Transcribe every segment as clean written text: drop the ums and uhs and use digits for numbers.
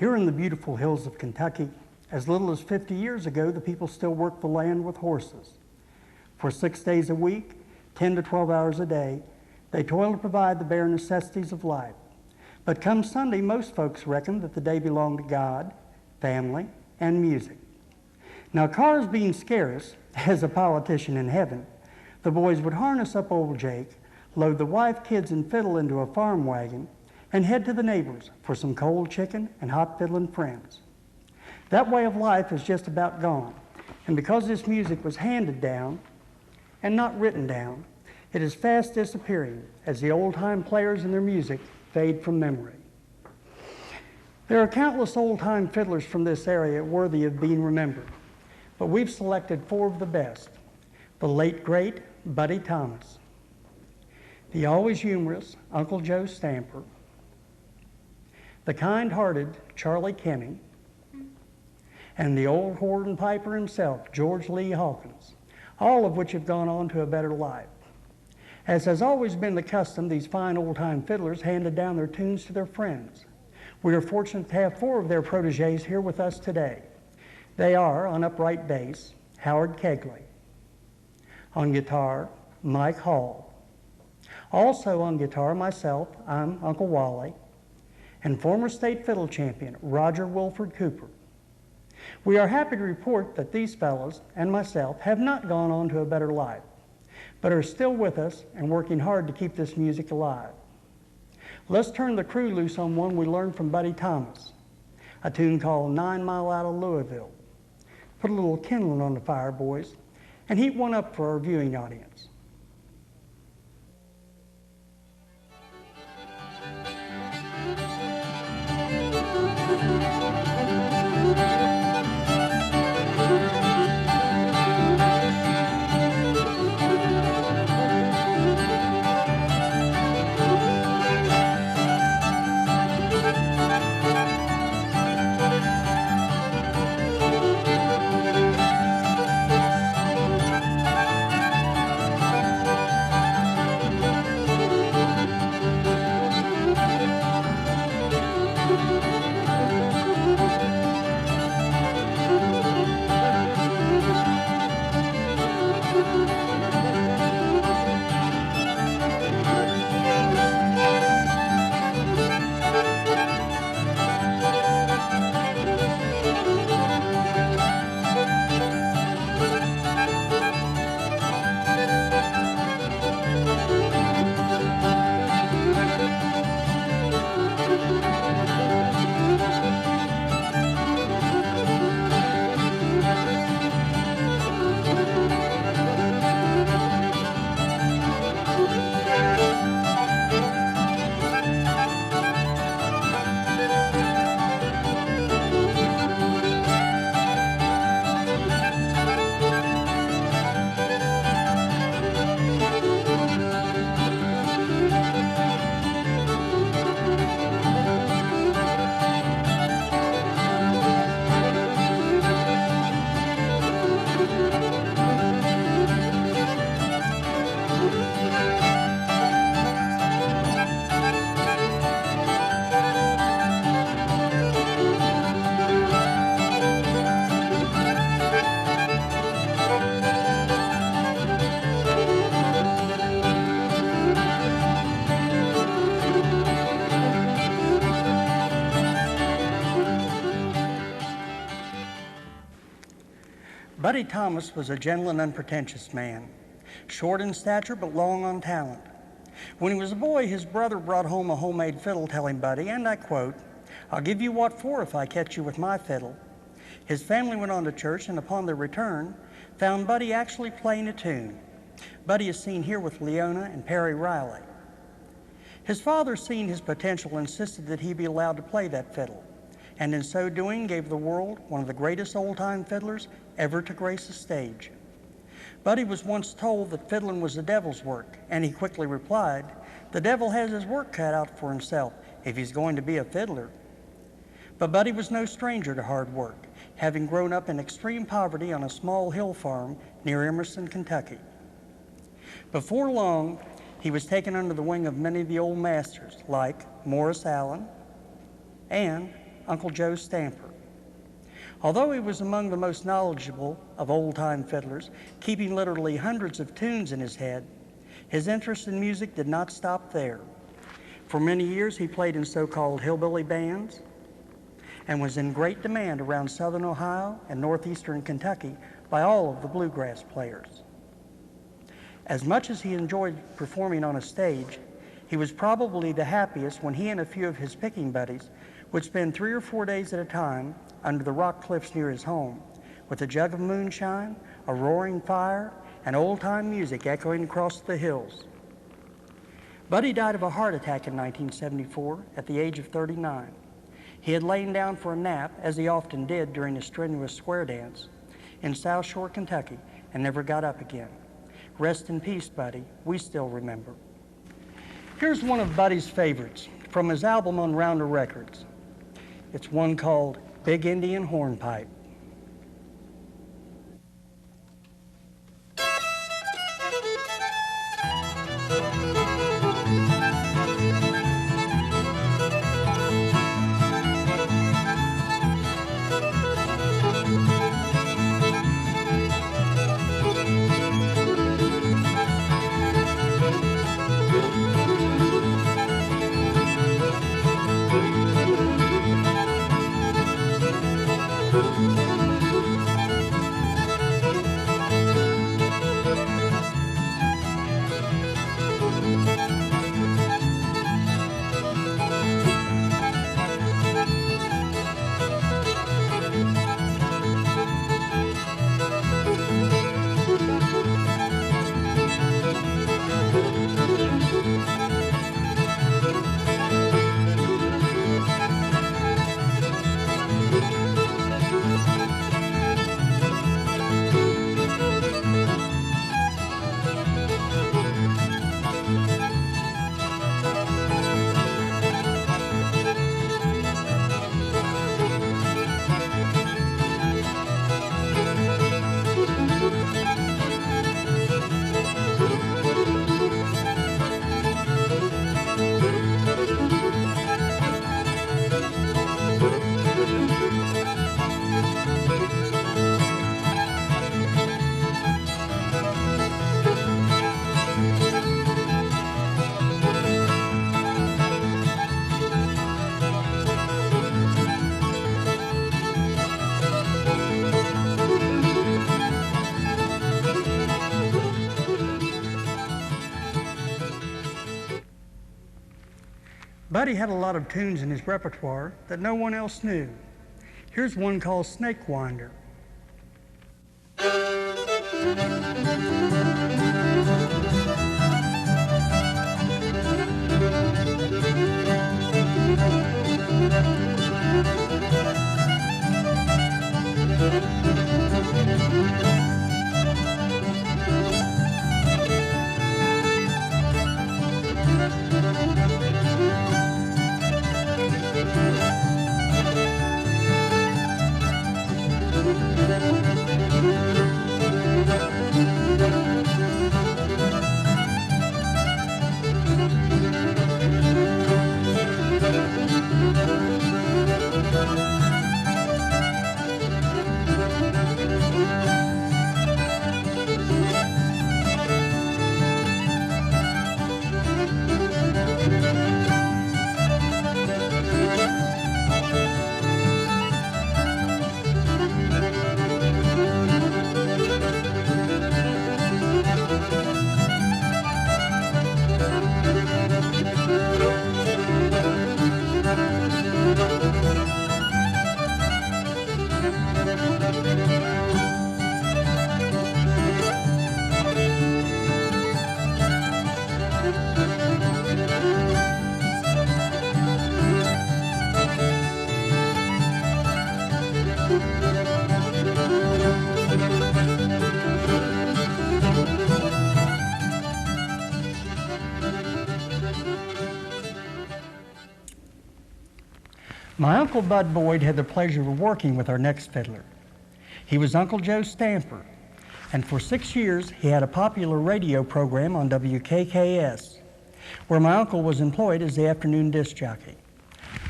Here in the beautiful hills of Kentucky, as little as 50 years ago, the people still worked the land with horses. For 6 days a week, 10 to 12 hours a day, they toil to provide the bare necessities of life. But come Sunday, most folks reckon that the day belonged to God, family, and music. Now, cars being scarce, as a politician in heaven, the boys would harness up old Jake, load the wife, kids, and fiddle into a farm wagon, and head to the neighbors for some cold chicken and hot fiddling friends. That way of life is just about gone, and because this music was handed down and not written down, it is fast disappearing as the old-time players and their music fade from memory. There are countless old-time fiddlers from this area worthy of being remembered, but we've selected 4 of the best. The late, great Buddy Thomas, the always humorous Uncle Joe Stamper, the kind-hearted Charlie Kenny, and the old horn piper himself, George Lee Hawkins, all of which have gone on to a better life. As has always been the custom, these fine old-time fiddlers handed down their tunes to their friends. We are fortunate to have 4 of their protégés here with us today. They are, on upright bass, Howard Cagle. On guitar, Mike Hall. Also on guitar, myself, I'm Uncle Wally, and former State Fiddle Champion, Roger Wilford Cooper. We are happy to report that these fellows and myself have not gone on to a better life, but are still with us and working hard to keep this music alive. Let's turn the crew loose on one we learned from Buddy Thomas, a tune called 9 Mile Out of Louisville. Put a little kindling on the fire, boys, and heat one up for our viewing audience. Buddy Thomas was a gentle and unpretentious man, short in stature but long on talent. When he was a boy, his brother brought home a homemade fiddle, telling Buddy, and I quote, "I'll give you what for if I catch you with my fiddle." His family went on to church, and upon their return, found Buddy actually playing a tune. Buddy is seen here with Leona and Perry Riley. His father, seeing his potential, insisted that he be allowed to play that fiddle, and in so doing gave the world one of the greatest old-time fiddlers ever to grace a stage. Buddy was once told that fiddling was the devil's work, and he quickly replied, "The devil has his work cut out for himself if he's going to be a fiddler." But Buddy was no stranger to hard work, having grown up in extreme poverty on a small hill farm near Emerson, Kentucky. Before long, he was taken under the wing of many of the old masters, like Morris Allen and Uncle Joe Stamper. Although he was among the most knowledgeable of old-time fiddlers, keeping literally hundreds of tunes in his head, his interest in music did not stop there. For many years, he played in so-called hillbilly bands and was in great demand around southern Ohio and northeastern Kentucky by all of the bluegrass players. As much as he enjoyed performing on a stage, he was probably the happiest when he and a few of his picking buddies would spend 3 or 4 days at a time under the rock cliffs near his home, with a jug of moonshine, a roaring fire, and old-time music echoing across the hills. Buddy died of a heart attack in 1974 at the age of 39. He had lain down for a nap, as he often did during a strenuous square dance, in South Shore, Kentucky, and never got up again. Rest in peace, Buddy. We still remember. Here's one of Buddy's favorites from his album on Rounder Records. It's one called Big Indian Hornpipe. Buddy had a lot of tunes in his repertoire that no one else knew. Here's one called Snake Winder. My Uncle Bud Boyd had the pleasure of working with our next fiddler. He was Uncle Joe Stamper, and for 6 years he had a popular radio program on WKKS, where my uncle was employed as the afternoon disc jockey.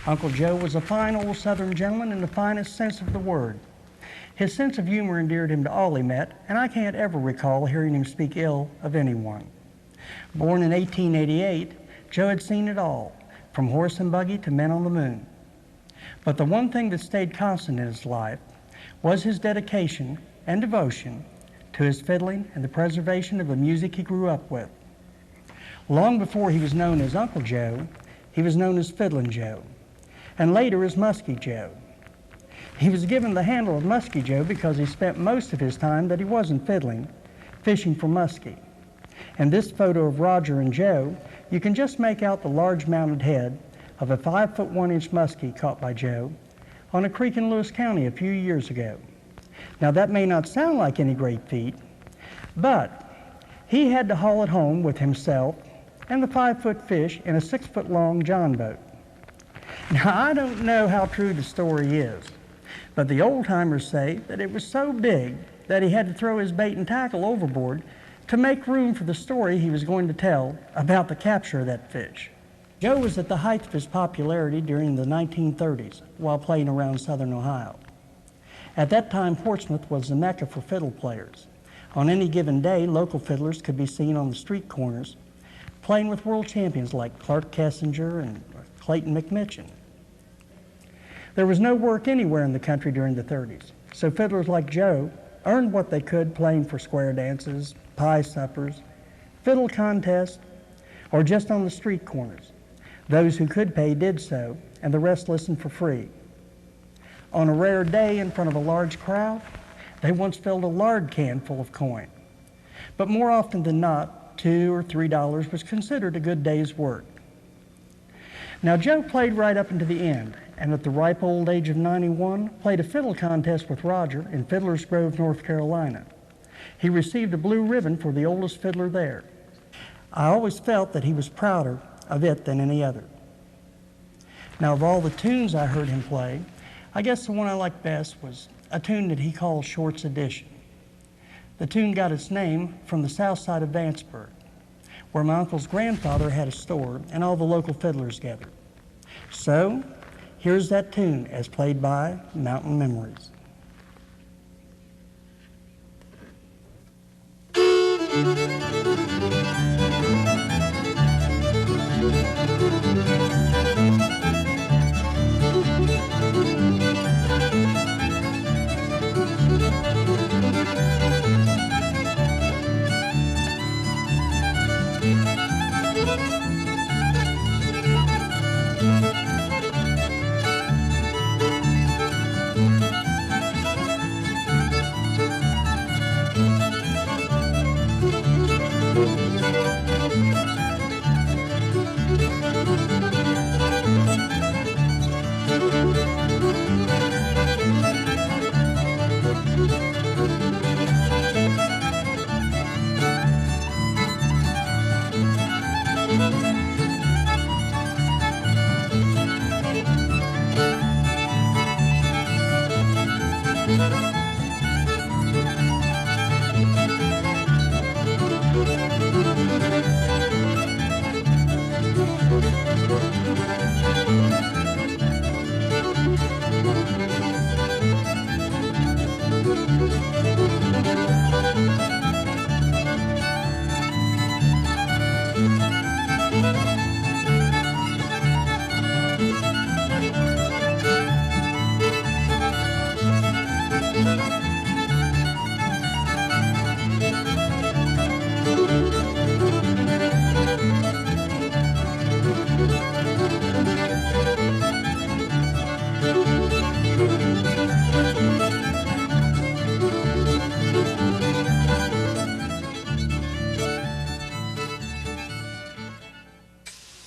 Uncle Joe was a fine old Southern gentleman in the finest sense of the word. His sense of humor endeared him to all he met, and I can't ever recall hearing him speak ill of anyone. Born in 1888, Joe had seen it all, from horse and buggy to men on the moon. But the one thing that stayed constant in his life was his dedication and devotion to his fiddling and the preservation of the music he grew up with. Long before he was known as Uncle Joe, he was known as Fiddlin' Joe, and later as Muskie Joe. He was given the handle of Muskie Joe because he spent most of his time that he wasn't fiddling, fishing for muskie. In this photo of Roger and Joe, you can just make out the large mounted head of a 5-foot 1-inch muskie caught by Joe on a creek in Lewis County a few years ago. Now that may not sound like any great feat, but he had to haul it home with himself and the 5-foot fish in a 6-foot long John boat. Now I don't know how true the story is, but the old-timers say that it was so big that he had to throw his bait and tackle overboard to make room for the story he was going to tell about the capture of that fish. Joe was at the height of his popularity during the 1930s while playing around Southern Ohio. At that time, Portsmouth was the mecca for fiddle players. On any given day, local fiddlers could be seen on the street corners playing with world champions like Clark Kessinger and Clayton McMitchin. There was no work anywhere in the country during the 30s, so fiddlers like Joe earned what they could playing for square dances, pie suppers, fiddle contests, or just on the street corners. Those who could pay did so, and the rest listened for free. On a rare day in front of a large crowd, they once filled a lard can full of coin. But more often than not, $2 or $3 was considered a good day's work. Now Joe played right up into the end, and at the ripe old age of 91, played a fiddle contest with Roger in Fiddler's Grove, North Carolina. He received a blue ribbon for the oldest fiddler there. I always felt that he was prouder of it than any other. Now of all the tunes I heard him play, I guess the one I liked best was a tune that he called Short's Edition. The tune got its name from the south side of Vanceburg, where my uncle's grandfather had a store and all the local fiddlers gathered. So, here's that tune as played by Mountain Memories.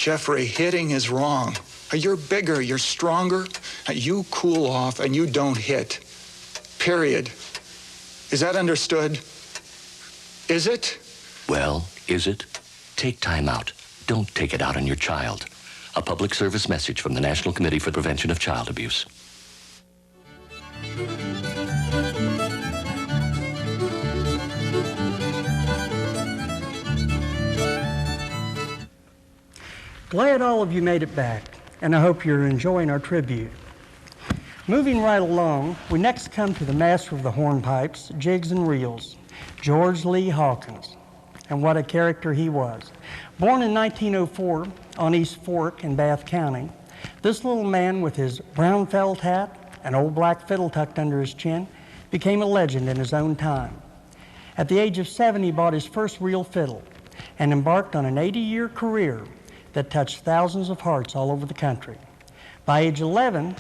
Jeffrey, hitting is wrong. You're bigger, you're stronger. You cool off and you don't hit. Period. Is that understood? Is it? Well, is it? Take time out. Don't take it out on your child. A public service message from the National Committee for Prevention of Child Abuse. Glad all of you made it back. and I hope you're enjoying our tribute. Moving right along, we next come to the master of the hornpipes, jigs and reels, George Lee Hawkins. And what a character he was. Born in 1904 on East Fork in Bath County, this little man with his brown felt hat, an old black fiddle tucked under his chin, became a legend in his own time. At the age of 7, he bought his first real fiddle and embarked on an 80-year career that touched thousands of hearts all over the country. By age 11,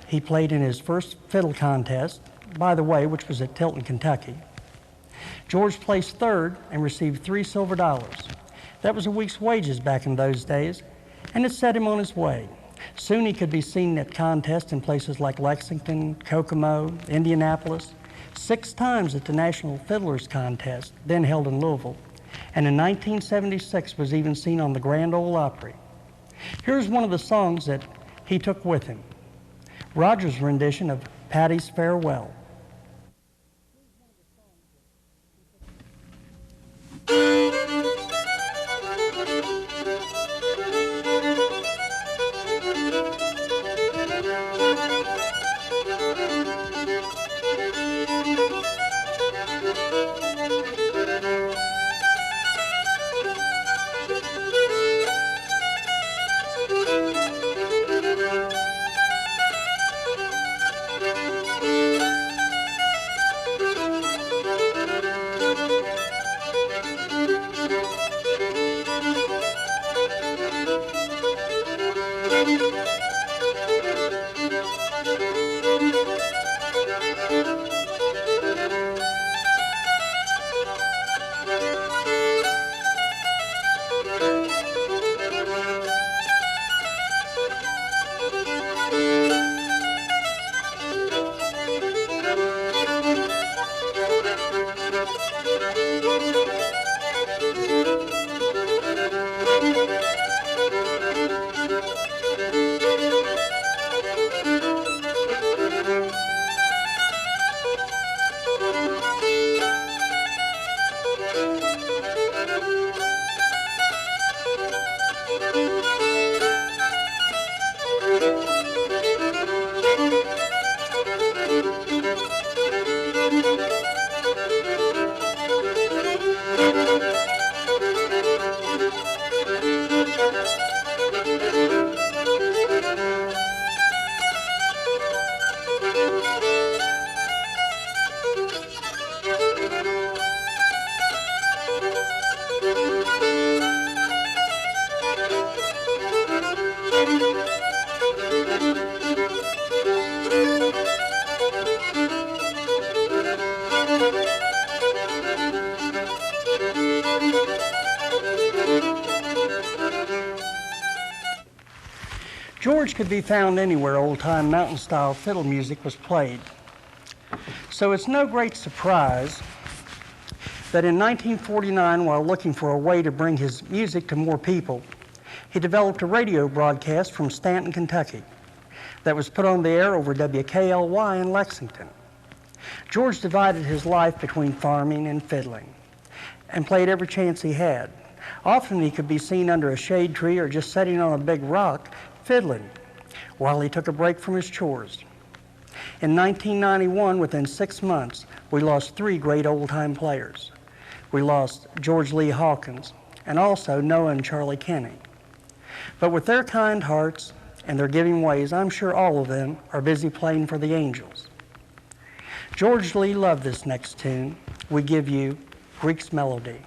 he played in his first fiddle contest, by the way, which was at Tilton, Kentucky. George placed third and received 3 silver dollars. That was a week's wages back in those days, and it set him on his way. Soon he could be seen at contests in places like Lexington, Kokomo, Indianapolis, 6 times at the National Fiddlers Contest, then held in Louisville, and in 1976 was even seen on the Grand Ole Opry. Here's one of the songs that he took with him, Roger's rendition of Patty's Farewell. George could be found anywhere old-time mountain-style fiddle music was played. So it's no great surprise that in 1949, while looking for a way to bring his music to more people, he developed a radio broadcast from Stanton, Kentucky, that was put on the air over WKLY in Lexington. George divided his life between farming and fiddling and played every chance he had. Often he could be seen under a shade tree or just sitting on a big rock fiddling while he took a break from his chores. In 1991, within 6 months, we lost 3 great old-time players. We lost George Lee Hawkins and also Noah and Charlie Kenny. But with their kind hearts and their giving ways, I'm sure all of them are busy playing for the Angels. George Lee loved this next tune. We give you Greek's Melody.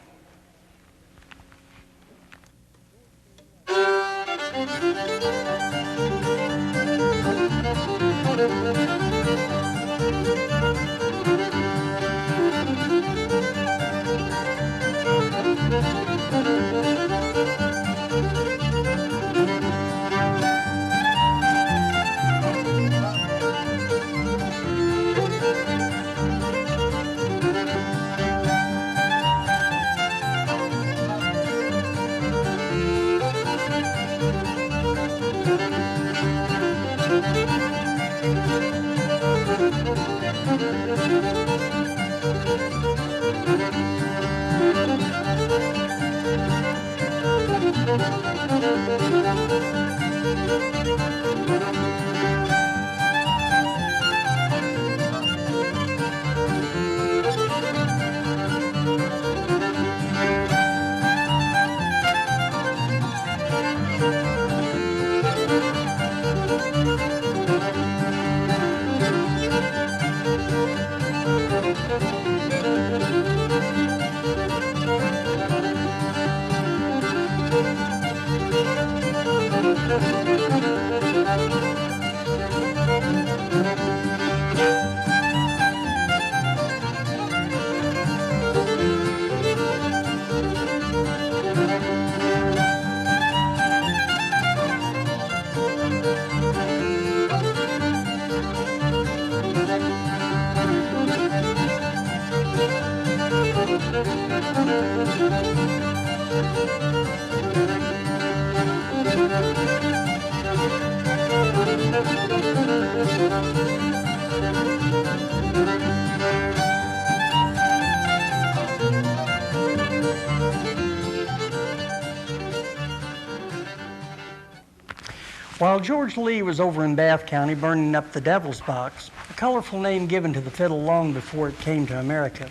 While George Lee was over in Bath County burning up the Devil's Box, a colorful name given to the fiddle long before it came to America,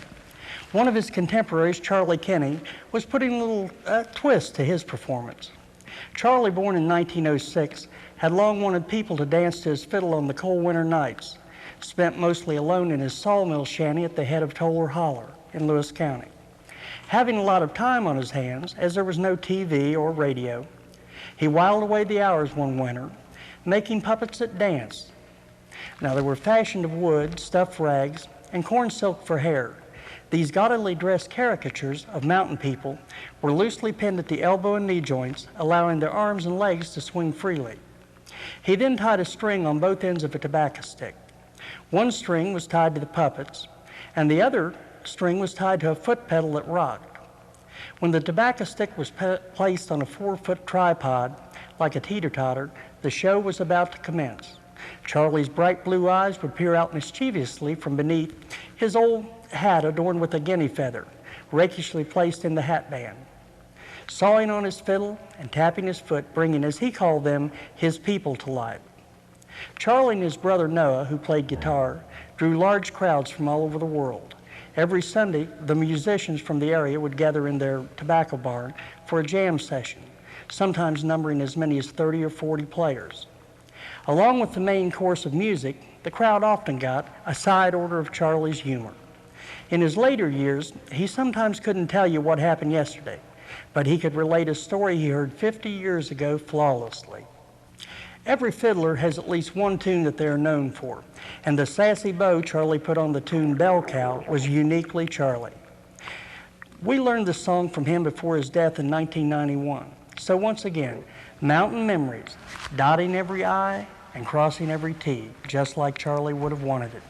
one of his contemporaries, Charlie Kinney, was putting a little twist to his performance. Charlie, born in 1906, had long wanted people to dance to his fiddle on the cold winter nights, spent mostly alone in his sawmill shanty at the head of Toller Holler in Lewis County. Having a lot of time on his hands, as there was no TV or radio, he whiled away the hours one winter, making puppets that danced. Now, they were fashioned of wood, stuffed rags, and corn silk for hair. These gaudily dressed caricatures of mountain people were loosely pinned at the elbow and knee joints, allowing their arms and legs to swing freely. He then tied a string on both ends of a tobacco stick. One string was tied to the puppets, and the other string was tied to a foot pedal that rocked. When the tobacco stick was placed on a 4-foot tripod, like a teeter-totter, the show was about to commence. Charlie's bright blue eyes would peer out mischievously from beneath his old hat adorned with a guinea feather, rakishly placed in the hatband. Sawing on his fiddle and tapping his foot, bringing, as he called them, his people to life. Charlie and his brother Noah, who played guitar, drew large crowds from all over the world. Every Sunday, the musicians from the area would gather in their tobacco barn for a jam session, sometimes numbering as many as 30 or 40 players. Along with the main course of music, the crowd often got a side order of Charlie's humor. In his later years, he sometimes couldn't tell you what happened yesterday, but he could relate a story he heard 50 years ago flawlessly. Every fiddler has at least one tune that they are known for, and the sassy bow Charlie put on the tune Bell Cow was uniquely Charlie. We learned this song from him before his death in 1991. So once again, mountain memories, dotting every I and crossing every T, just like Charlie would have wanted it.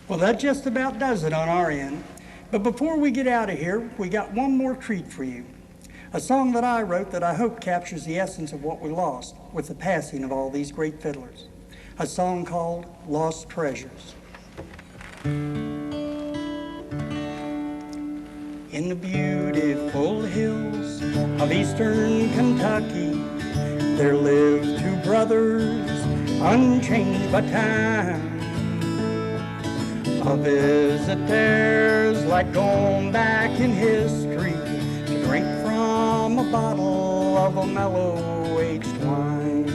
Well, that just about does it on our end. But before we get out of here, we got one more treat for you. A song that I wrote that I hope captures the essence of what we lost with the passing of all these great fiddlers. A song called Lost Treasures. In the beautiful hills of eastern Kentucky, there lived two brothers, unchanged by time. A visit there's like going back in history to drink from a bottle of a mellow-aged wine.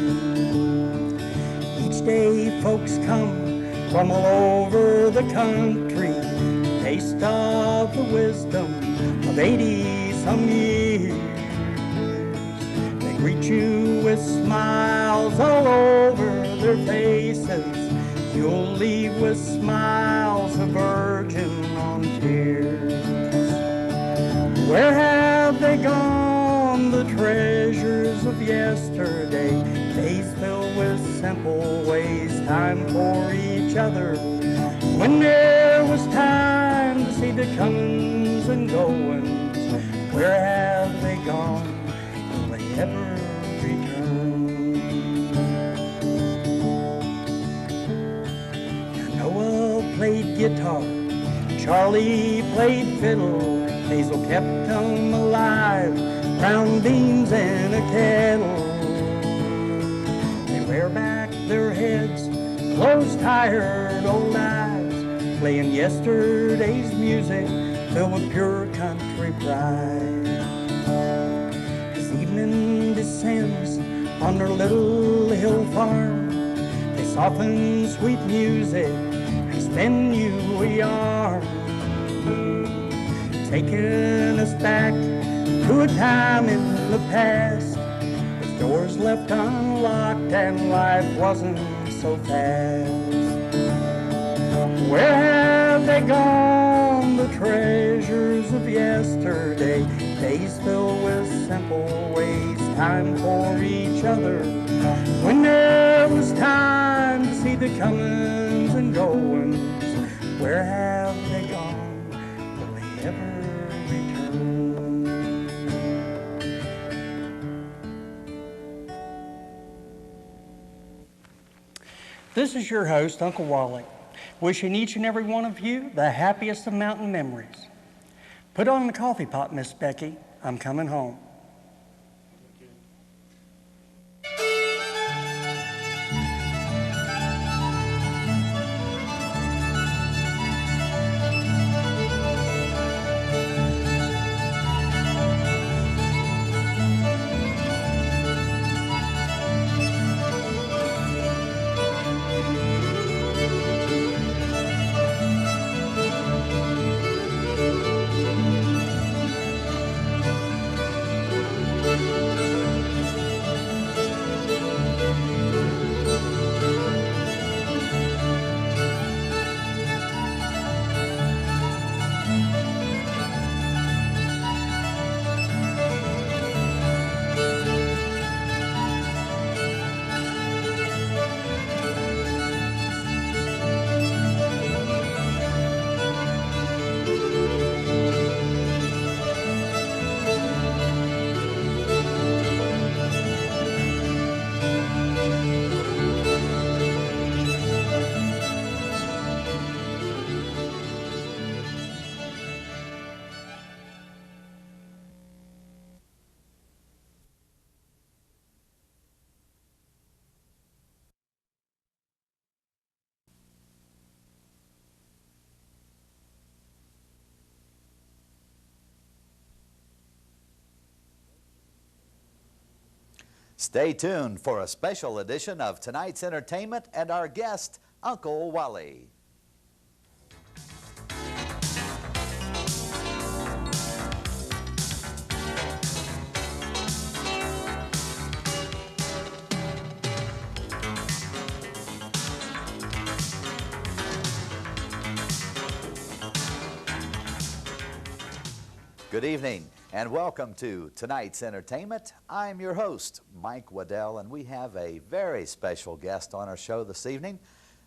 Each day folks come from all over the country to taste of the wisdom of 80-some years. They greet you with smiles all over their faces. You'll leave with smiles, a virgin on tears. Where have they gone, the treasures of yesterday? Days filled with simple ways, time for each other. When there was time to see the comings and goings, where have they gone? Will they ever return? Noah played guitar, Charlie played fiddle, Hazel kept them alive, brown beans in a kettle. They wear back their heads, close tired old eyes, playing yesterday's music filled with pure country pride. As evening descends on their little hill farm, they soften sweet music and spin you a yarn, taking us back to a time in the past, with doors left unlocked and life wasn't so fast. Where have they gone, the treasures of yesterday? Days filled with simple ways, time for each other. When there was time to see the comings and goings, where have they gone? Will they ever return? This is your host, Uncle Wally, wishing each and every one of you the happiest of mountain memories. Put on the coffee pot, Miss Becky. I'm coming home. Stay tuned for a special edition of tonight's entertainment and our guest, Uncle Wally. Good evening and welcome to tonight's entertainment. I'm your host, Mike Waddell, and we have a very special guest on our show this evening,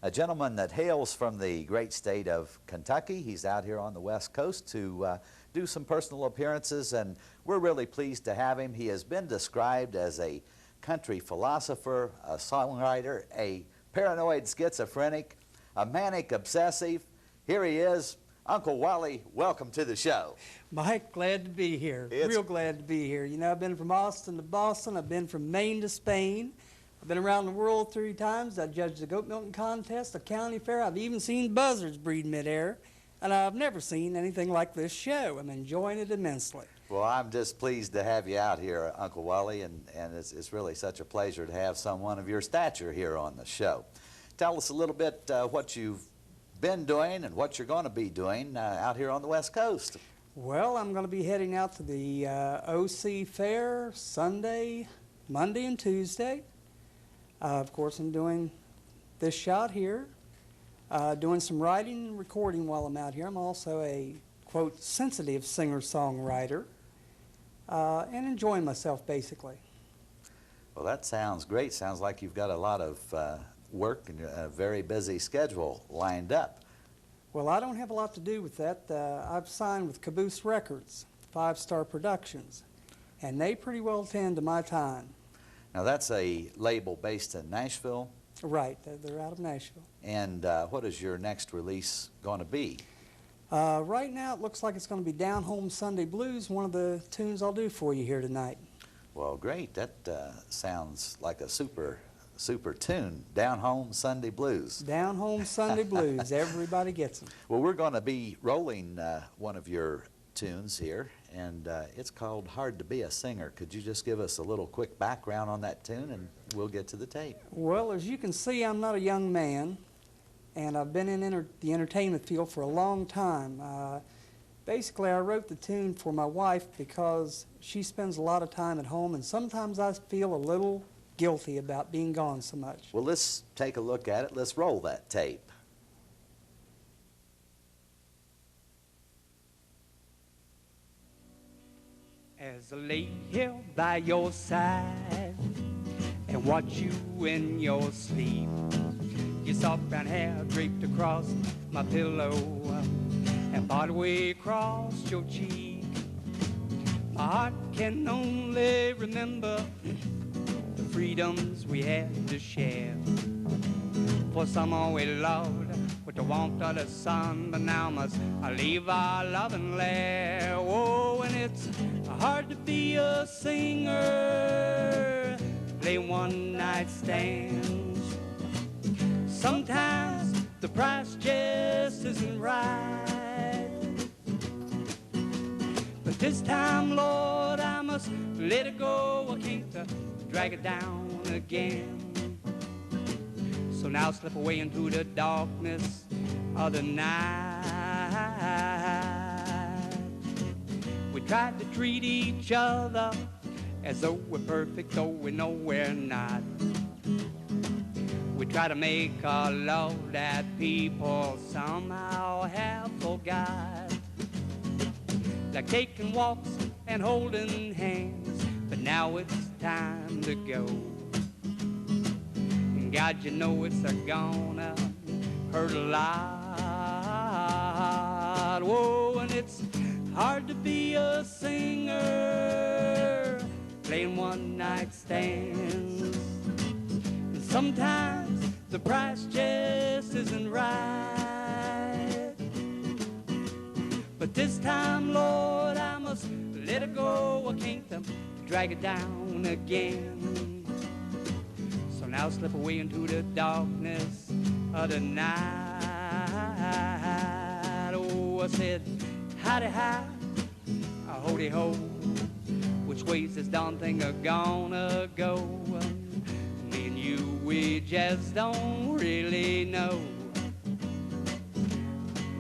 a gentleman that hails from the great state of Kentucky. He's out here on the West Coast to do some personal appearances, and we're really pleased to have him. He has been described as a country philosopher, a songwriter, a paranoid schizophrenic, a manic obsessive. Here he is, Uncle Wally. Welcome to the show. Mike, glad to be here. Real glad to be here. You know, I've been from Austin to Boston. I've been from Maine to Spain. I've been around the world 3 times. I judged the goat milking contest, the county fair. I've even seen buzzards breed midair. And I've never seen anything like this show. I'm enjoying it immensely. Well, I'm just pleased to have you out here, Uncle Wally, and it's really such a pleasure to have someone of your stature here on the show. Tell us a little bit what you've been doing and what you're going to be doing out here on the West Coast. Well, I'm going to be heading out to the OC Fair Sunday, Monday, and Tuesday. Of course, I'm doing this shot here, doing some writing and recording while I'm out here. I'm also a, quote, sensitive singer-songwriter, and enjoying myself, basically. Well, that sounds great. Sounds like you've got a lot of work and a very busy schedule lined up. Well, I don't have a lot to do with that. I've signed with Caboose Records, 5 Star Productions, and they pretty well tend to my time. Now, that's a label based in Nashville. Right, they're out of Nashville. And what is your next release going to be? Right now, it looks like it's going to be Down Home Sunday Blues, one of the tunes I'll do for you here tonight. Well, great. That sounds like a super tune, Down Home Sunday Blues. Down Home Sunday Blues, everybody gets them. Well, we're going to be rolling one of your tunes here, and it's called Hard to Be a Singer. Could you just give us a little quick background on that tune, and we'll get to the tape? Well, as you can see, I'm not a young man, and I've been in the entertainment field for a long time. Basically, I wrote the tune for my wife because she spends a lot of time at home, and sometimes I feel a little guilty about being gone so much. Well, let's take a look at it. Let's roll that tape. As I lay here by your side and watch you in your sleep, your soft brown hair draped across my pillow and partway across your cheek. My heart can only remember the freedoms we had to share. For someone we loved with the warmth of the sun, but now must I leave our loving lair. Oh, and it's hard to be a singer, play one-night stands. Sometimes the price just isn't right, but this time, Lord, I must let it go. I can't drag it down again. So now slip away into the darkness of the night. We tried to treat each other as though we're perfect, though we know we're not. We try to make our love that people somehow have forgot, like taking walks and holding hands, but now it's time to go. And God, you know it's gonna hurt a lot. Whoa, and it's hard to be a singer, playing one-night stands. And sometimes the price just isn't right, but this time, Lord, I must let it go. I can't drag it down again. So now slip away into the darkness of the night. Oh, I said, howdy hi, a holy ho. Which way's this darn thing gonna go? Me and you, we just don't really know.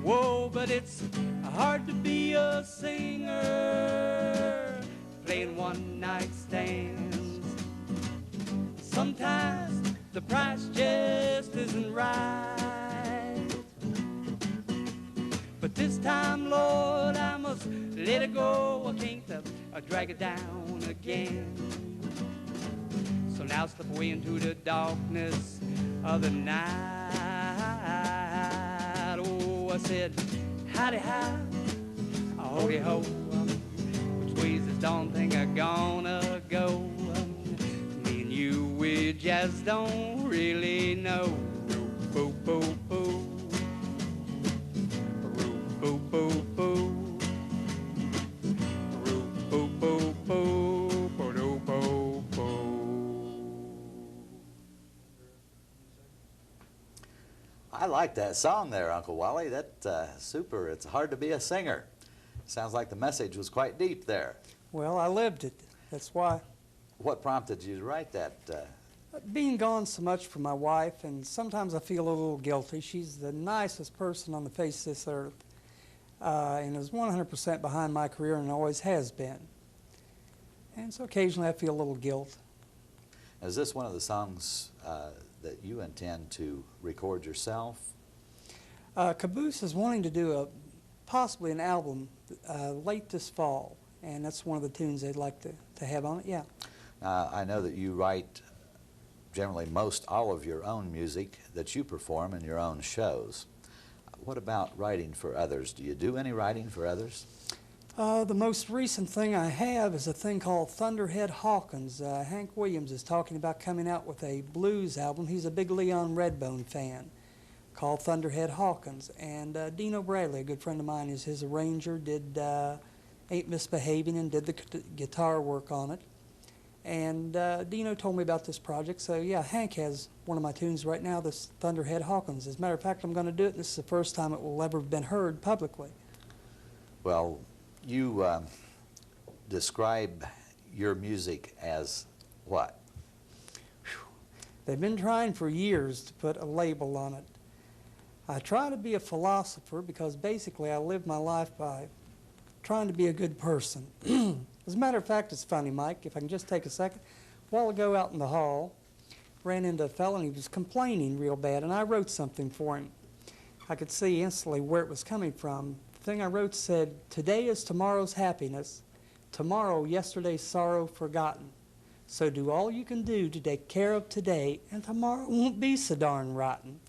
Whoa, but it's hard to be a singer, playing one-night stands. Sometimes the price just isn't right, but this time, Lord, I must let it go. I can't drag it down again. So now slip away into the darkness of the night. I said, howdy hi, howdy ho. Which way's this darn thing gonna go? Me and you, we just don't really know. Boo, boo, boo. Boo, boo, boo. Boo, boo, boo. Boo, boo, boo. I like that song there, Uncle Wally. That's super. It's hard to be a singer. Sounds like the message was quite deep there. Well, I lived it. That's why. What prompted you to write that? Being gone so much from my wife, and sometimes I feel a little guilty. She's the nicest person on the face of this earth, and is 100% behind my career and always has been. And so occasionally I feel a little guilt. Is this one of the songs that you intend to record yourself? Caboose is wanting to do possibly an album late this fall, and that's one of the tunes they'd like to have on it, yeah. I know that you write generally all of your own music that you perform in your own shows. What about writing for others? Do you do any writing for others? The most recent thing I have is a thing called Thunderhead Hawkins. Hank Williams is talking about coming out with a blues album. He's a big Leon Redbone fan, called Thunderhead Hawkins. And Dino Bradley, a good friend of mine, is his arranger, did Ain't Misbehaving and did the guitar work on it. And Dino told me about this project, so yeah, Hank has one of my tunes right now, this Thunderhead Hawkins. As a matter of fact, I'm going to do it, and this is the first time it will ever have been heard publicly. Well, you describe your music as what? They've been trying for years to put a label on it. I try to be a philosopher because basically I live my life by trying to be a good person. As a matter of fact, it's funny, Mike, if I can just take a second. A while ago out in the hall, ran into a fellow and he was complaining real bad, and I wrote something for him. I could see instantly where it was coming from. The thing I wrote said, today is tomorrow's happiness, tomorrow yesterday's sorrow forgotten. So do all you can do to take care of today, and tomorrow won't be so darn rotten.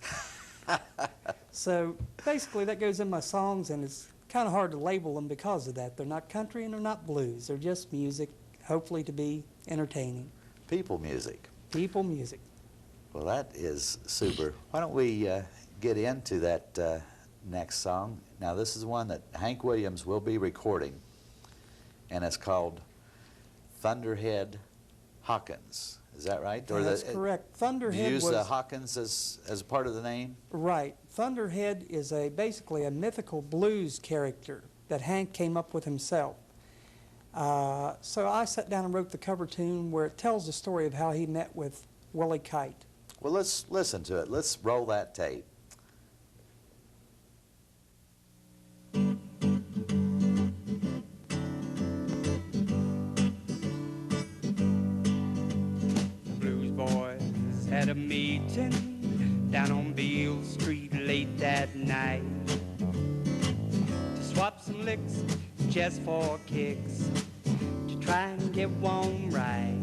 So basically that goes in my songs, and it's kind of hard to label them because of that. They're not country and they're not blues. They're just music, hopefully to be entertaining. People music. People music. Well, that is super. Why don't we get into that next song? Now, this is one that Hank Williams will be recording, and it's called Thunderhead Hawkins. Is that right? That's correct. Thunderhead do you use was Hawkins as part of the name? Right. Thunderhead is basically a mythical blues character that Hank came up with himself. So I sat down and wrote the cover tune where it tells the story of how he met with Willie Kite. Well, let's listen to it. Let's roll that tape. Had a meeting down on Beale Street late that night to swap some licks just for kicks, to try and get one right.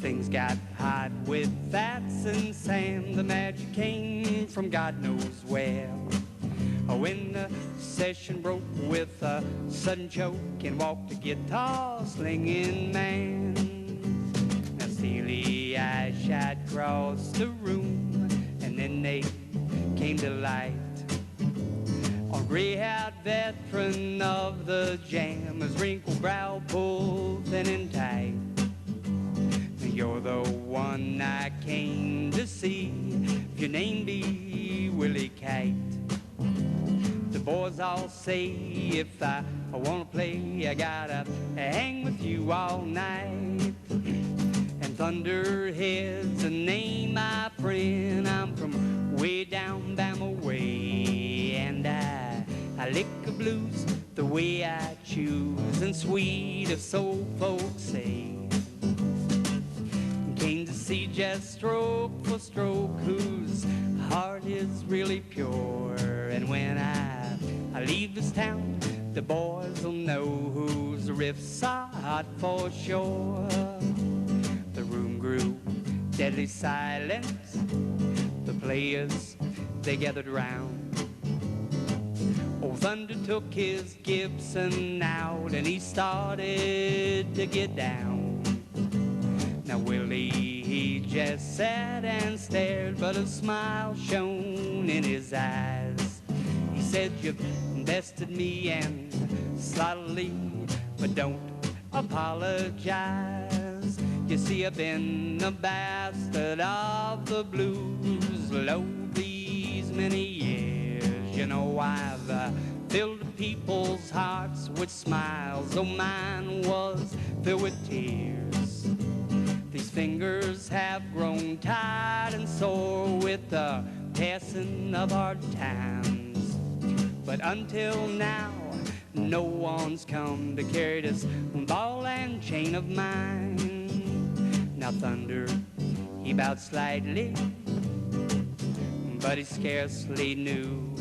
Things got hot with Fats and Sam. The magic came from God knows where. When the session broke with a sudden choke and walked a guitar slinging man. Steely eyes shot across the room, and then they came to light. A gray-haired veteran of the jam, his wrinkled brow pulled thin and tight. You're the one I came to see, if your name be Willie Kite. The boys all say if I wanna play, I gotta hang with you all night. Thunderhead's a name, my friend. I'm from way down Bama way, and I lick the blues the way I choose, and sweet as soul folks say. Came to see just stroke for stroke, whose heart is really pure. And when I leave this town, the boys will know whose riffs are hot for sure. The room grew deadly silent. The players, they gathered round. Thunder took his Gibson out and he started to get down. Now Willie, he just sat and stared, but a smile shone in his eyes. He said, "You've bested me and slightly, but don't apologize. You see, I've been a bastard of the blues, lo, these many years. You know, I've filled people's hearts with smiles, though mine was filled with tears. These fingers have grown tired and sore with the passing of hard times. But until now, no one's come to carry this ball and chain of mine." Now Thunder, he bowed slightly, but he scarcely knew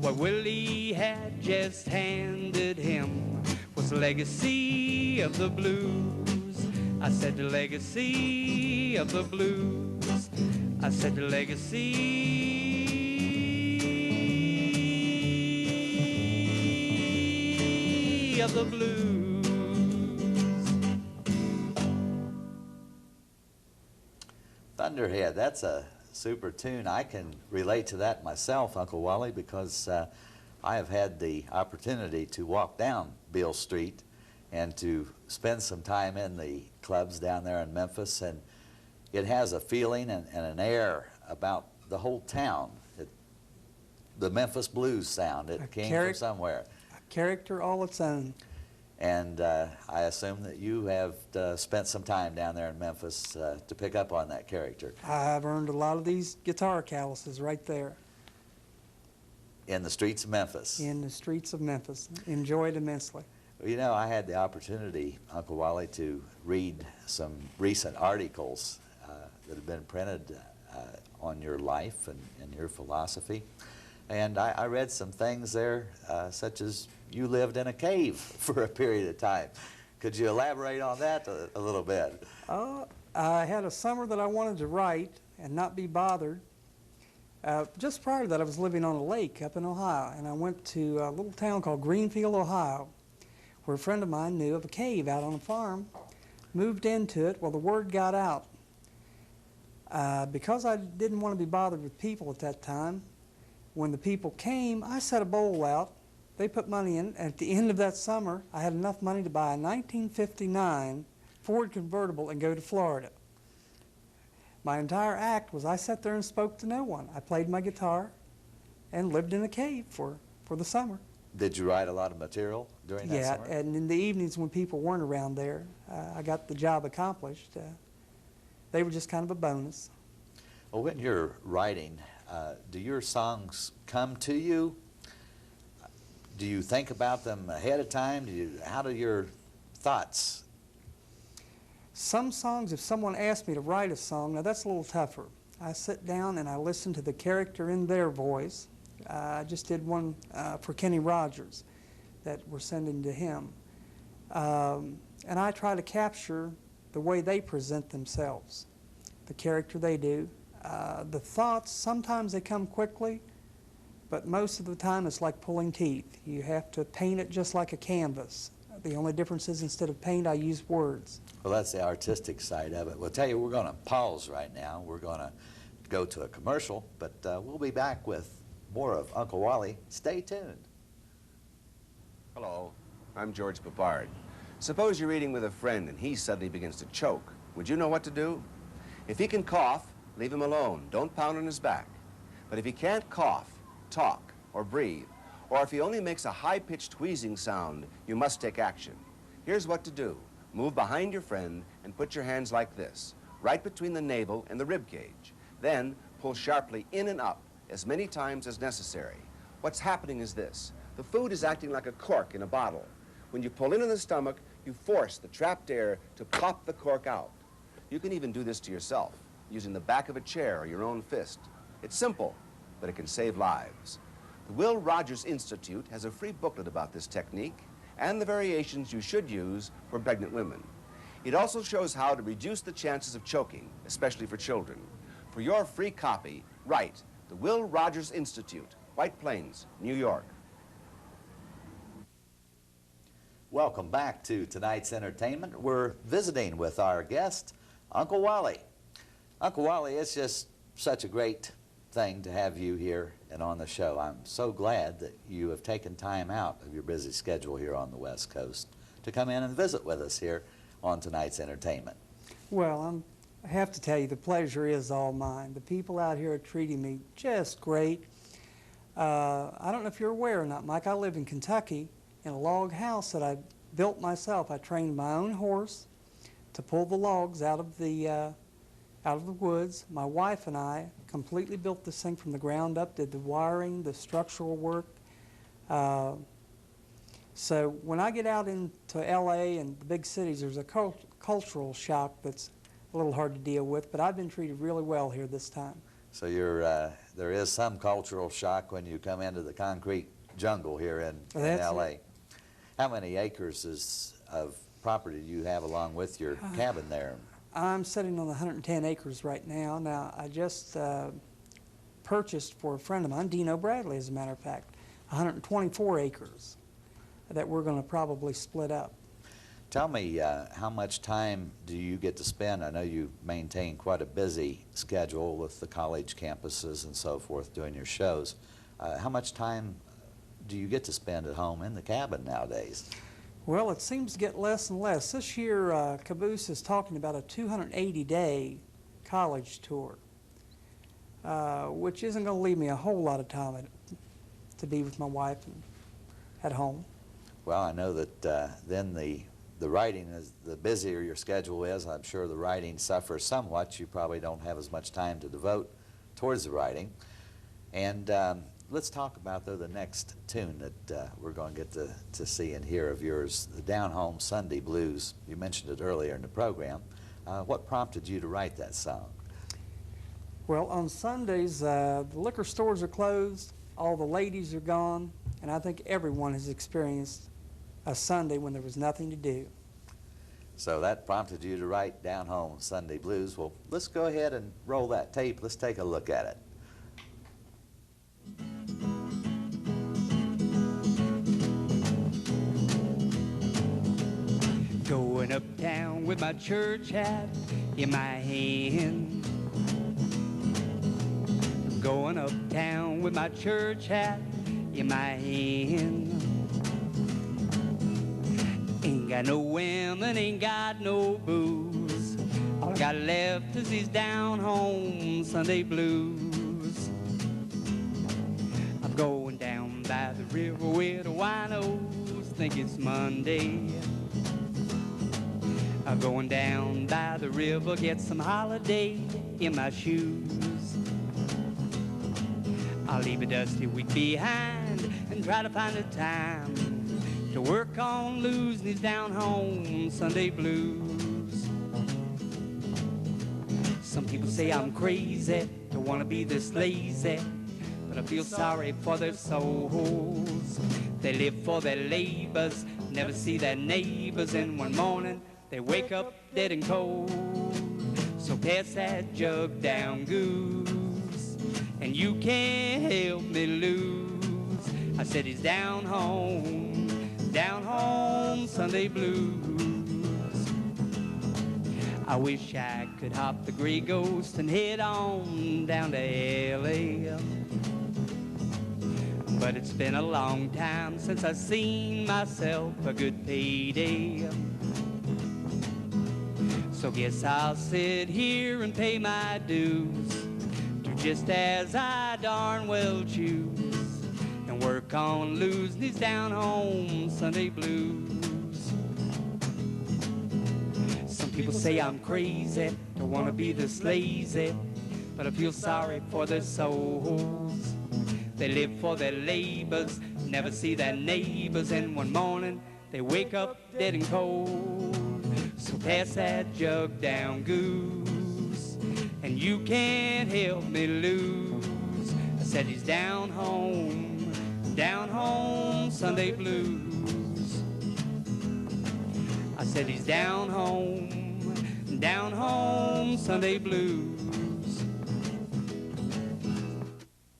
what Willie had just handed him was the legacy of the blues. I said the legacy of the blues. I said the legacy of the blues. Thunderhead, that's a super tune. I can relate to that myself, Uncle Wally, because I have had the opportunity to walk down Beale Street and to spend some time in the clubs down there in Memphis, and it has a feeling and an air about the whole town. The Memphis blues sound, it came from somewhere. A character all its own. And I assume that you have spent some time down there in Memphis to pick up on that character. I've earned a lot of these guitar calluses right there. In the streets of Memphis. In the streets of Memphis. Enjoyed immensely. Well, you know, I had the opportunity, Uncle Wally, to read some recent articles that have been printed on your life and your philosophy. And I read some things there, such as you lived in a cave for a period of time. Could you elaborate on that a little bit? I had a summer that I wanted to write and not be bothered. Just prior to that, I was living on a lake up in Ohio, and I went to a little town called Greenfield, Ohio, where a friend of mine knew of a cave out on a farm. Moved into it. Well, the word got out. Because I didn't want to be bothered with people at that time, when the people came, I set a bowl out. They put money in. At the end of that summer, I had enough money to buy a 1959 Ford convertible and go to Florida. My entire act was I sat there and spoke to no one. I played my guitar and lived in a cave for the summer. Did you write a lot of material during that summer? Yeah, and in the evenings when people weren't around there, I got the job accomplished. They were just kind of a bonus. Well, when you're writing, do your songs come to you? Do you think about them ahead of time? How do your thoughts? Some songs, if someone asked me to write a song, now that's a little tougher. I sit down and I listen to the character in their voice. I just did one for Kenny Rogers that we're sending to him. And I try to capture the way they present themselves, the character they do. The thoughts, sometimes they come quickly, but most of the time it's like pulling teeth. You have to paint it just like a canvas. The only difference is instead of paint, I use words. Well, that's the artistic side of it. Well, tell you, we're going to pause right now. We're going to go to a commercial, but we'll be back with more of Uncle Wally. Stay tuned. Hello, I'm George Papard. Suppose you're eating with a friend and he suddenly begins to choke. Would you know what to do? If he can cough, leave him alone. Don't pound on his back. But if he can't cough, talk, or breathe, or if he only makes a high-pitched wheezing sound, you must take action. Here's what to do. Move behind your friend and put your hands like this, right between the navel and the rib cage. Then pull sharply in and up as many times as necessary. What's happening is this. The food is acting like a cork in a bottle. When you pull in the stomach, you force the trapped air to pop the cork out. You can even do this to yourself, using the back of a chair or your own fist. It's simple, but it can save lives. The Will Rogers Institute has a free booklet about this technique and the variations you should use for pregnant women. It also shows how to reduce the chances of choking, especially for children. For your free copy, write the Will Rogers Institute, White Plains, New York. Welcome back to tonight's entertainment. We're visiting with our guest, Uncle Wally. Uncle Wally, it's just such a great thing to have you here and on the show. I'm so glad that you have taken time out of your busy schedule here on the West Coast to come in and visit with us here on tonight's entertainment. Well, I have to tell you, the pleasure is all mine. The people out here are treating me just great. I don't know if you're aware or not, Mike, I live in Kentucky in a log house that I built myself. I trained my own horse to pull the logs out of the woods. My wife and I completely built this thing from the ground up, did the wiring, the structural work. So when I get out into LA and the big cities, there's a cultural shock that's a little hard to deal with, but I've been treated really well here this time. So there is some cultural shock when you come into the concrete jungle here in LA. How many acres of property do you have along with your cabin there? I'm sitting on 110 acres right now. Now, I just purchased for a friend of mine, Dino Bradley, as a matter of fact, 124 acres that we're going to probably split up. Tell me, how much time do you get to spend? I know you maintain quite a busy schedule with the college campuses and so forth doing your shows. How much time do you get to spend at home in the cabin nowadays? Well, it seems to get less and less. This year, Caboose is talking about a 280-day college tour, which isn't going to leave me a whole lot of time to be with my wife and at home. Well, I know that then the writing, is the busier your schedule is, I'm sure the writing suffers somewhat. You probably don't have as much time to devote towards the writing. And let's talk about, though, the next tune that we're going to get to see and hear of yours, the Down Home Sunday Blues. You mentioned it earlier in the program. What prompted you to write that song? Well, on Sundays, the liquor stores are closed, all the ladies are gone, and I think everyone has experienced a Sunday when there was nothing to do. So that prompted you to write Down Home Sunday Blues. Well, let's go ahead and roll that tape. Let's take a look at it. Going uptown with my church hat in my hand. Going uptown with my church hat in my hand. Ain't got no women, ain't got no booze. All I got left is these down home Sunday blues. I'm going down by the river where the winos think it's Monday. I'm going down by the river, get some holiday in my shoes. I'll leave a dusty week behind and try to find a time to work on losing these down home Sunday blues. Some people say I'm crazy to want to be this lazy, but I feel sorry for their souls. They live for their labors, never see their neighbors, and one morning they wake up dead and cold. So pass that jug down, goose, and you can't help me lose. I said he's down home Sunday blues. I wish I could hop the Gray Ghost and head on down to L.A., but it's been a long time since I've seen myself a good payday. So guess I'll sit here and pay my dues, do just as I darn well choose, and work on losing these down home Sunday blues. Some people say I'm crazy, don't want to be this lazy, but I feel sorry for their souls. They live for their labors, never see their neighbors, and one morning they wake up dead and cold. So pass that jug down, goose, and you can't help me lose. I said he's down home Sunday blues. I said he's down home Sunday blues.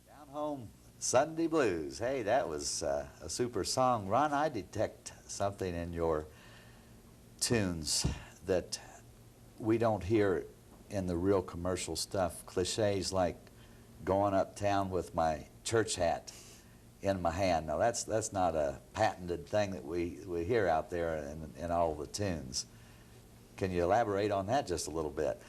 Down Home Sunday Blues. Hey, that was a super song. Ron, I detect something in your tunes that we don't hear in the real commercial stuff. Cliches like going uptown with my church hat in my hand. Now that's not a patented thing that we hear out there in all the tunes. Can you elaborate on that just a little bit?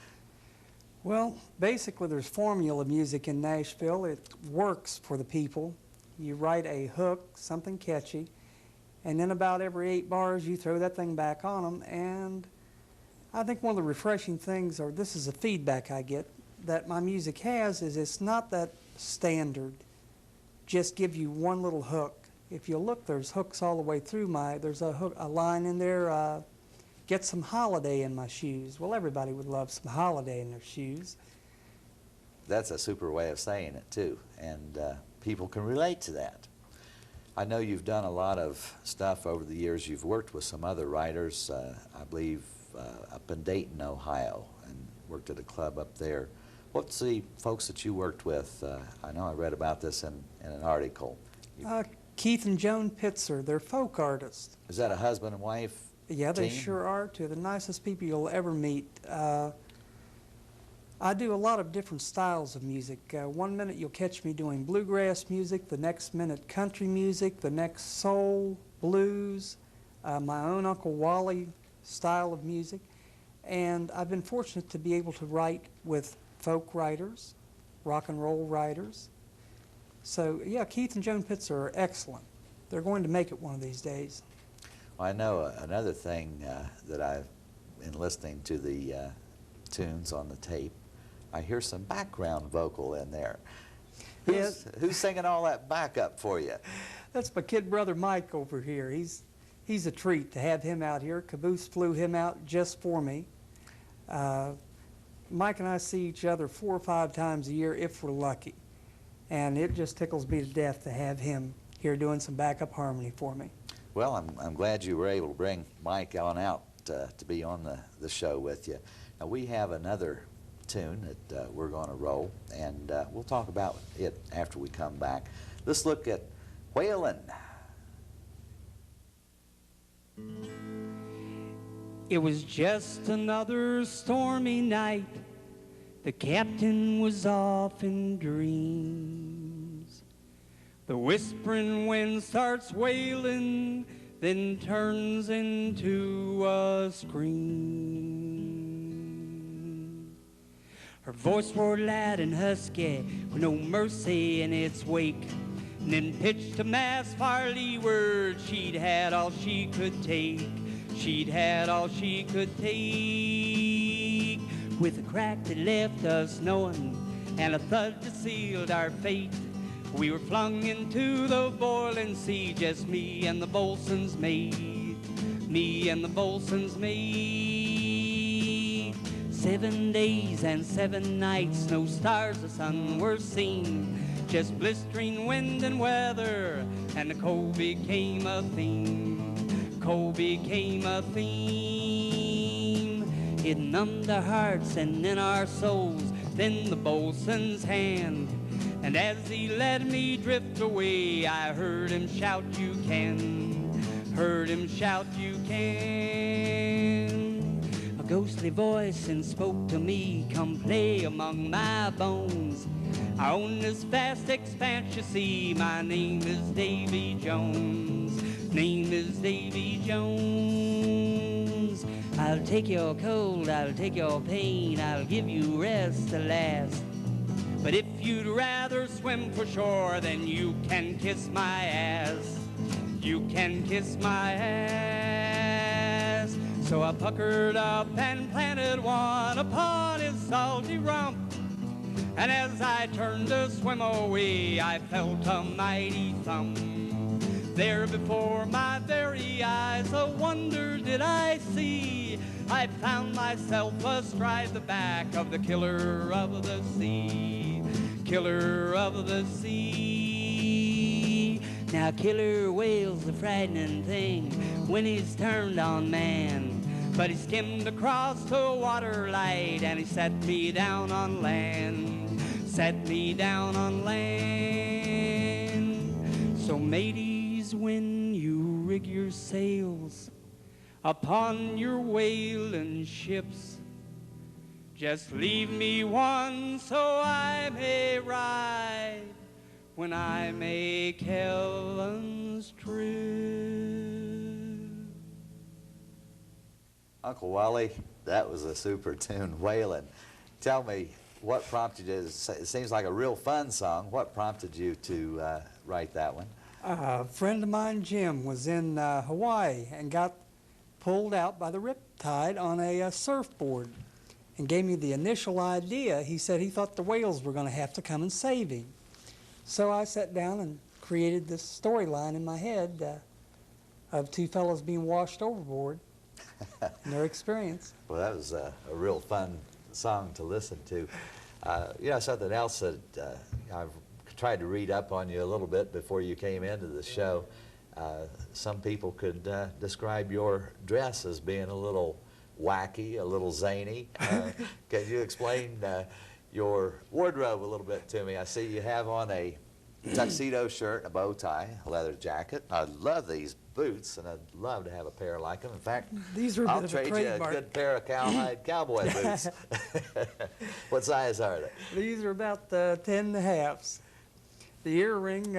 Well, basically there's formula music in Nashville. It works for the people. You write a hook, something catchy, and then about every 8 bars you throw that thing back on them. And I think one of the refreshing things, or this is a feedback I get, that my music has is it's not that standard, just give you one little hook. If you look, there's hooks all the way through there's a line in there, get some holiday in my shoes. Well, everybody would love some holiday in their shoes. That's a super way of saying it too, and people can relate to that. I know you've done a lot of stuff over the years. You've worked with some other writers, I believe up in Dayton, Ohio, and worked at a club up there. What's the folks that you worked with? I know I read about this in an article. Keith and Joan Pitzer, they're folk artists. Is that a husband and wife? Yeah, they team? sure are too. The nicest people you'll ever meet. I do a lot of different styles of music. One minute you'll catch me doing bluegrass music, the next minute country music, the next soul, blues, my own Uncle Wally style of music. And I've been fortunate to be able to write with folk writers, rock and roll writers. So yeah, Keith and Joan Pitzer are excellent. They're going to make it one of these days. Well, I know another thing that I've been listening to the tunes on the tape. I hear some background vocal in there. Who's singing all that backup for you? That's my kid brother Mike over here. He's a treat to have him out here. Caboose flew him out just for me. Mike and I see each other 4 or 5 times a year if we're lucky. And it just tickles me to death to have him here doing some backup harmony for me. Well, I'm glad you were able to bring Mike on out to be on the show with you. Now, we have another tune that we're going to roll, and we'll talk about it after we come back. Let's look at Whalin'. It was just another stormy night. The captain was off in dreams. The whispering wind starts wailing, then turns into a scream. Her voice roared loud and husky, with no mercy in its wake. And then pitched a mast far leeward, she'd had all she could take. She'd had all she could take. With a crack that left us knowing, and a thud that sealed our fate, we were flung into the boiling sea, just me and the boatswain's mate. Me and the boatswain's mate. 7 days and 7 nights, no stars or sun were seen, just blistering wind and weather, and the cold became a theme. Cold became a theme. It numbed our hearts and in our souls, then the boatswain's hand. And as he let me drift away, I heard him shout, "You can." Heard him shout, "You can." A ghostly voice and spoke to me, "Come play among my bones. I own this vast expanse, you see. My name is Davy Jones. Name is Davy Jones. I'll take your cold, I'll take your pain, I'll give you rest to last. But if you'd rather swim for shore, then you can kiss my ass. You can kiss my ass." So I puckered up and planted one upon his salty rump. And as I turned to swim away, I felt a mighty thump. There before my very eyes, a wonder did I see. I found myself astride the back of the killer of the sea. Killer of the sea. Now killer whale's a frightening thing when he's turned on man. But he skimmed across the water light and he set me down on land. Set me down on land. So mateys, when you rig your sails upon your whaling ships, just leave me one so I may ride when I make Helen's trip. Uncle Wally, that was a super tune, Whalin'. Tell me, what prompted you? It seems like a real fun song. What prompted you to write that one? A friend of mine, Jim, was in Hawaii and got pulled out by the riptide on a surfboard and gave me the initial idea. He said he thought the whales were going to have to come and save him. So I sat down and created this storyline in my head of two fellows being washed overboard and their experience. Well, that was a real fun song to listen to. You know, something else that I've tried to read up on you a little bit before you came into the show. Some people could describe your dress as being a little wacky, a little zany. Can you explain your wardrobe a little bit to me? I see you have on a tuxedo shirt, a bow tie, a leather jacket. I love these boots, and I'd love to have a pair like them. In fact, These are a I'll bit of a trade you a trademark. good pair of cowhide cowboy boots. What size are they? These are about 10 and a halves. The earring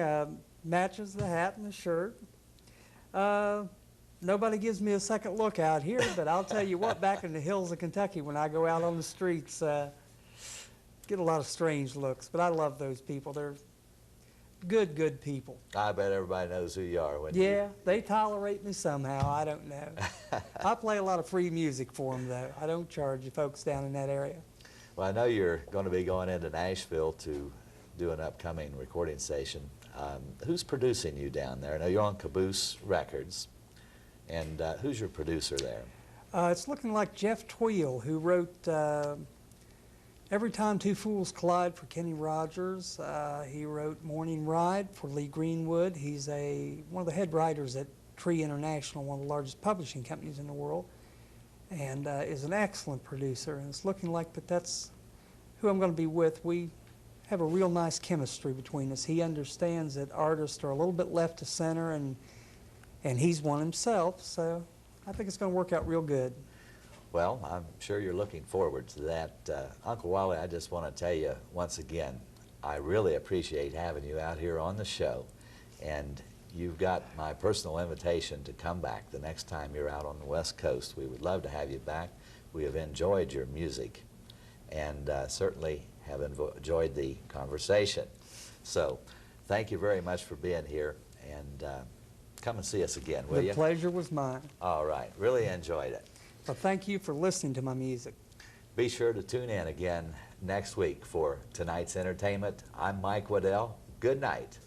matches the hat and the shirt. Nobody gives me a second look out here, but I'll tell you what, back in the hills of Kentucky, when I go out on the streets, get a lot of strange looks, but I love those people. They're good people. I bet everybody knows who you are. Yeah, they tolerate me somehow. I don't know. I play a lot of free music for them, though. I don't charge you folks down in that area. Well, I know you're going to be going into Nashville to do an upcoming recording session. Who's producing you down there? I know you're on Caboose Records. And who's your producer there? It's looking like Jeff Tweel, who wrote Every Time Two Fools Collide for Kenny Rogers. He wrote Morning Ride for Lee Greenwood. He's one of the head writers at Tree International, one of the largest publishing companies in the world, and is an excellent producer. And it's looking like that's who I'm going to be with. We have a real nice chemistry between us. He understands that artists are a little bit left to center, and he's one himself, so I think it's going to work out real good. Well, I'm sure you're looking forward to that. Uncle Wally, I just want to tell you once again, I really appreciate having you out here on the show, and you've got my personal invitation to come back the next time you're out on the West Coast. We would love to have you back. We have enjoyed your music, and certainly have enjoyed the conversation. So, thank you very much for being here, and come and see us again, will you? The pleasure was mine. All right. Really enjoyed it. Well, thank you for listening to my music. Be sure to tune in again next week for tonight's entertainment. I'm Mike Waddell. Good night.